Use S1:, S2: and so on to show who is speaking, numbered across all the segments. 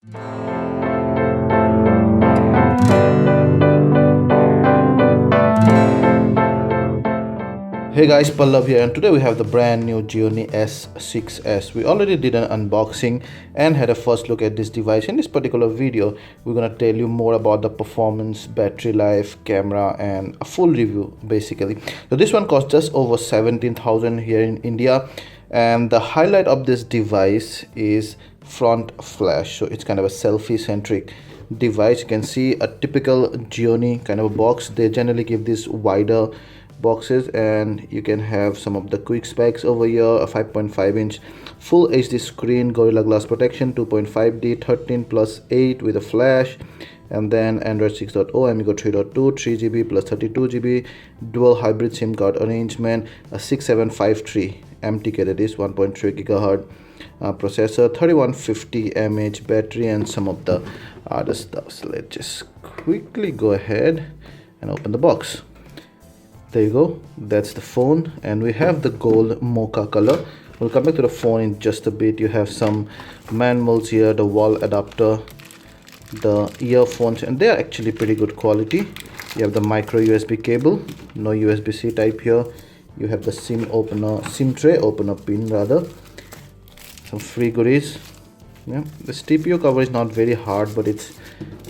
S1: Hey guys, Pallav here, and today we have the brand new Gionee S6s. We already did an unboxing and had a first look at this device. In this particular video, we're gonna tell you more about the performance, battery life, camera, and a full review basically. So this one costs just over 17,000 here in India, and the highlight of this device is front flash. So it's kind of a selfie-centric device. You can see a typical Gionee kind of a box. They generally give this wider boxes, and you can have some of the quick specs over here: a 5.5-inch full HD screen, Gorilla Glass protection, 2.5D, 13+8 with a flash, and then Android 6.0, Amigo 3.2, 3GB plus 32GB, dual hybrid SIM card arrangement, a 6753 MTK, that is 1.3 GHz processor, 3150 mAh battery, and some of the other stuff. So let's just quickly go ahead and open the box. There you go, that's the phone, and we have the gold mocha color. We'll come back to the phone in just a bit. You have some manuals here, the wall adapter, the earphones, and they are actually pretty good quality. You have the micro USB cable, no USB-C type here. You have the SIM tray opener pin rather. Some free goodies. Yeah, this TPU cover is not very hard, but it's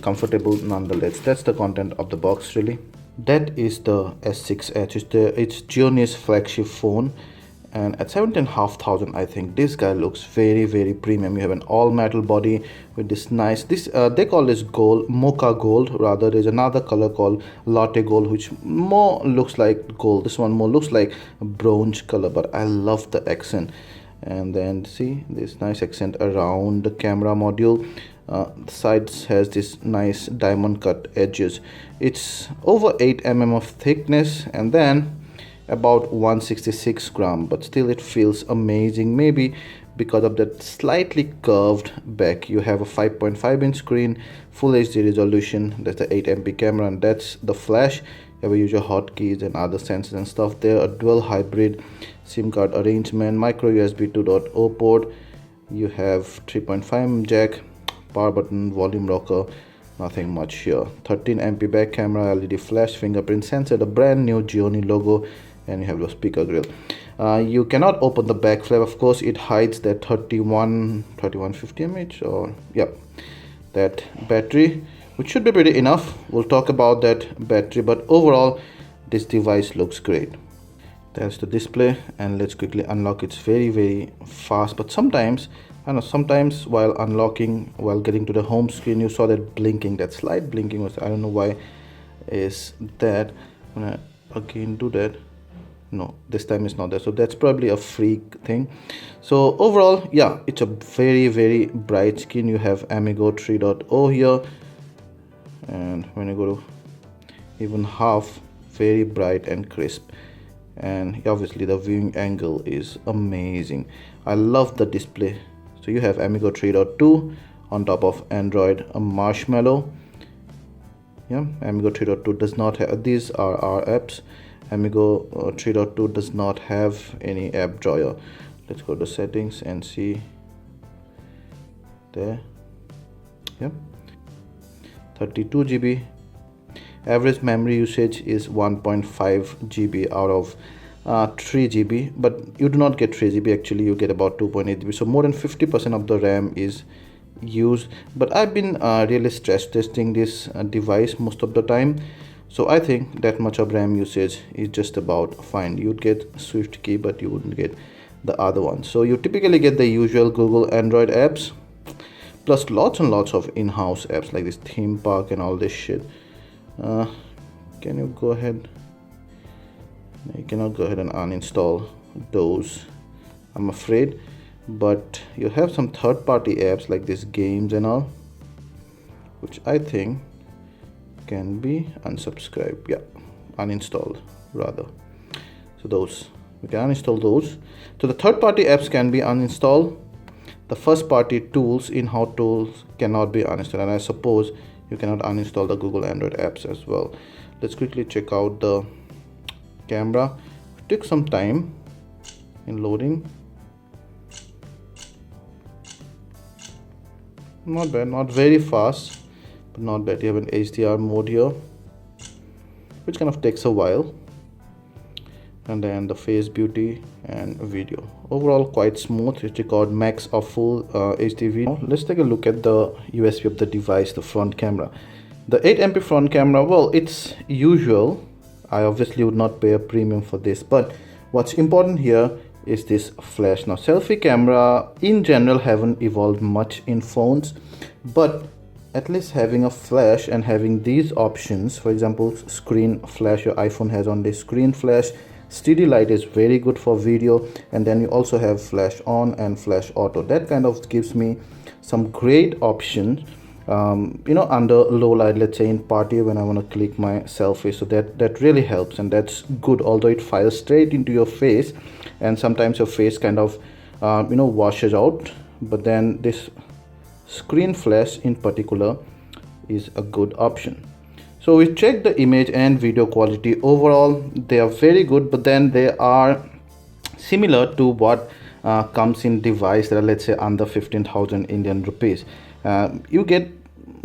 S1: comfortable nonetheless. That's the content of the box really. That is the S6s. It's Gionee's flagship phone, and at 17,500, I think this guy looks very premium. You have an all metal body with this nice, they call this gold, mocha gold rather. There's another color called latte gold, which more looks like gold. This one more looks like a bronze color, but I love the accent. And then see this nice accent around the camera module. The sides has this nice diamond cut edges. It's over 8 mm of thickness, and then about 166 gram, but still it feels amazing, maybe because of that slightly curved back. You have a 5.5-inch screen, full HD resolution, that's the 8MP camera, and that's the flash. You have your hotkeys and other sensors and stuff there. A dual hybrid SIM card arrangement, micro USB 2.0 port. You have 3.5 jack, power button, volume rocker, nothing much here. 13MP back camera, LED flash, fingerprint sensor, the brand new Gionee logo, and you have your speaker grill. You cannot open the back flap, of course. It hides that 3150 mAh, or yeah, that battery, which should be pretty enough. We'll talk about that battery, but overall this device looks great. That's the display, and let's quickly unlock. It's very fast, but sometimes sometimes while unlocking, while getting to the home screen, you saw that blinking, that slight blinking was, I don't know why is that. When I again do that, no, this time it's not there, so that's probably a freak thing. So overall, yeah, it's a very bright screen. You have Amigo 3.0 here, and when you go to even half, very bright and crisp, and obviously the viewing angle is amazing. I love the display. So you have Amigo 3.2 on top of Android Marshmallow. Yeah, Amigo 3.2 does not have, these are our apps. Amigo 3.2 does not have any app drawer. Let's go to settings and see there. Yeah, 32GB. Average memory usage is 1.5 GB out of 3 GB, but you do not get 3 GB, actually you get about 2.8 GB, so more than 50% of the RAM is used. But I've been really stress testing this device most of the time, so I think that much of RAM usage is just about fine. You'd get Swift key, but you wouldn't get the other one. So you typically get the usual Google Android apps, plus lots and lots of in-house apps like this theme park and all this shit. Can you go ahead? You cannot go ahead and uninstall those, I'm afraid, but you have some third-party apps like these games and all, which I think can be unsubscribed, yeah, uninstalled rather. So those, we can uninstall those. So the third-party apps can be uninstalled. The first-party tools, in-house tools, cannot be uninstalled, and I suppose you cannot uninstall the Google Android apps as well. Let's quickly check out the camera. It took some time in loading. Not bad, not very fast, but not bad. You have an HDR mode here, which kind of takes a while, and then the face beauty and video. Overall quite smooth. It record max or full HD video. Now, let's take a look at the USP of the device, the front camera. The 8MP front camera, well, it's usual. I obviously would not pay a premium for this, but what's important here is this flash. Now, selfie camera in general haven't evolved much in phones, but at least having a flash and having these options, for example, screen flash, your iPhone has on this screen flash, steady light is very good for video, and then you also have flash on and flash auto. That kind of gives me some great options, you know, under low light, let's say in party when I want to click my selfie. So that really helps, and that's good, although it files straight into your face and sometimes your face kind of you know, washes out, but then this screen flash in particular is a good option. So we checked the image and video quality. Overall they are very good, but then they are similar to what comes in device that are, let's say, under 15,000 Indian rupees. You get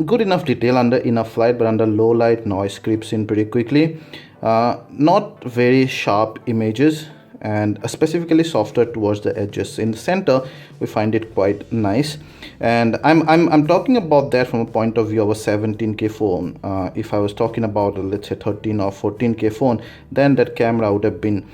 S1: good enough detail under enough light, but under low light noise creeps in pretty quickly. Not very sharp images, and specifically softer towards the edges. In the center we find it quite nice, and I'm talking about that from a point of view of a 17K phone. If I was talking about a, let's say, 13 or 14K phone, then that camera would have been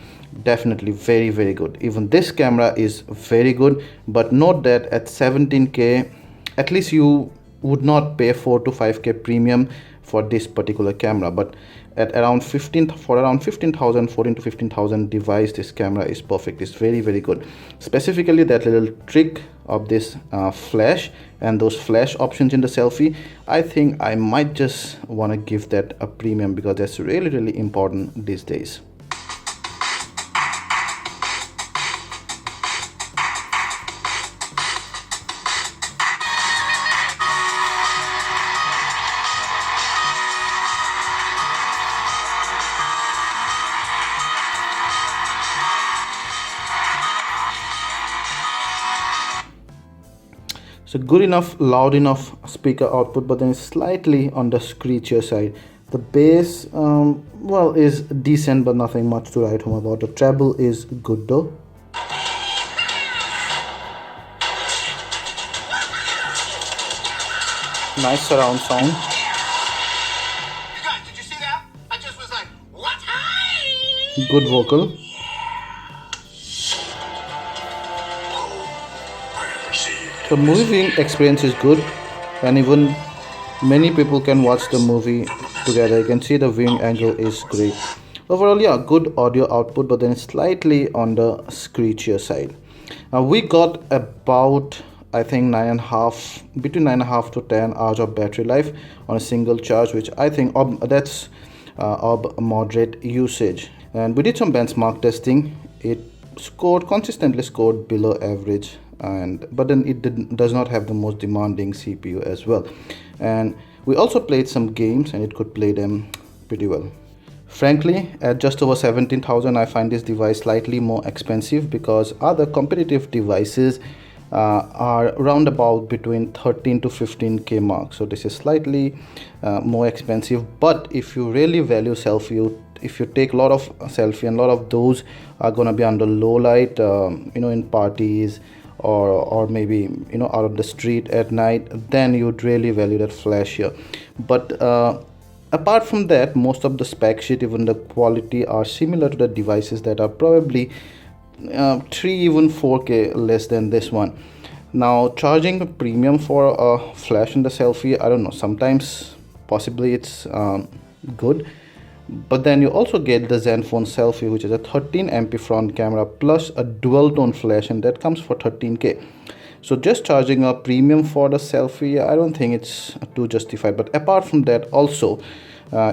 S1: definitely very, very good. Even this camera is very good, but note that at 17K at least you would not pay 4 to 5K premium for this particular camera, but at around 15,000, 14 to 15,000 device, this camera is perfect. It's very, very good. Specifically that little trick of this flash and those flash options in the selfie, I think I might just want to give that a premium, because that's really, really important these days. So good enough, loud enough speaker output, but then it's slightly on the screechier side. The bass, well, is decent, but nothing much to write home about. The treble is good though. Nice surround sound.
S2: You guys, did you see that? I just was like, what?
S1: Good vocal. The movie viewing experience is good, and even many people can watch the movie together. You can see the viewing angle is great. Overall, yeah, good audio output, but then slightly on the screechier side. Now we got about, I think, between 9.5 to 10 hours of battery life on a single charge, which I think that's of moderate usage. And we did some benchmark testing. It consistently scored below average, but then it does not have the most demanding CPU as well. And we also played some games, and it could play them pretty well. Frankly, at just over 17,000, I find this device slightly more expensive, because other competitive devices are around about between 13 to 15K mark. So this is slightly more expensive. But if you really value selfie, if you take a lot of selfie, and a lot of those are going to be under low light, you know, in parties or maybe, you know, out on the street at night, then you'd really value that flash here. But apart from that, most of the spec sheet, even the quality, are similar to the devices that are probably 3, even 4K less than this one. Now, charging a premium for a flash in the selfie, I don't know, sometimes possibly it's good, but then you also get the Zenfone Selfie, which is a 13MP front camera plus a dual tone flash, and that comes for 13K. So just charging a premium for the selfie, I don't think it's too justified. But apart from that, also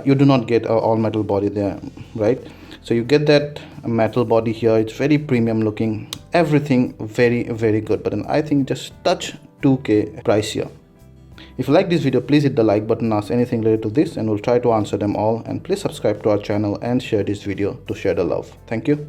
S1: you do not get an all metal body there, right? So you get that metal body here. It's very premium looking, everything very, very good. But then I think just touch 2K pricier. If you like this video, please hit the like button, ask anything related to this, and we'll try to answer them all. And please subscribe to our channel and share this video to share the love. Thank you.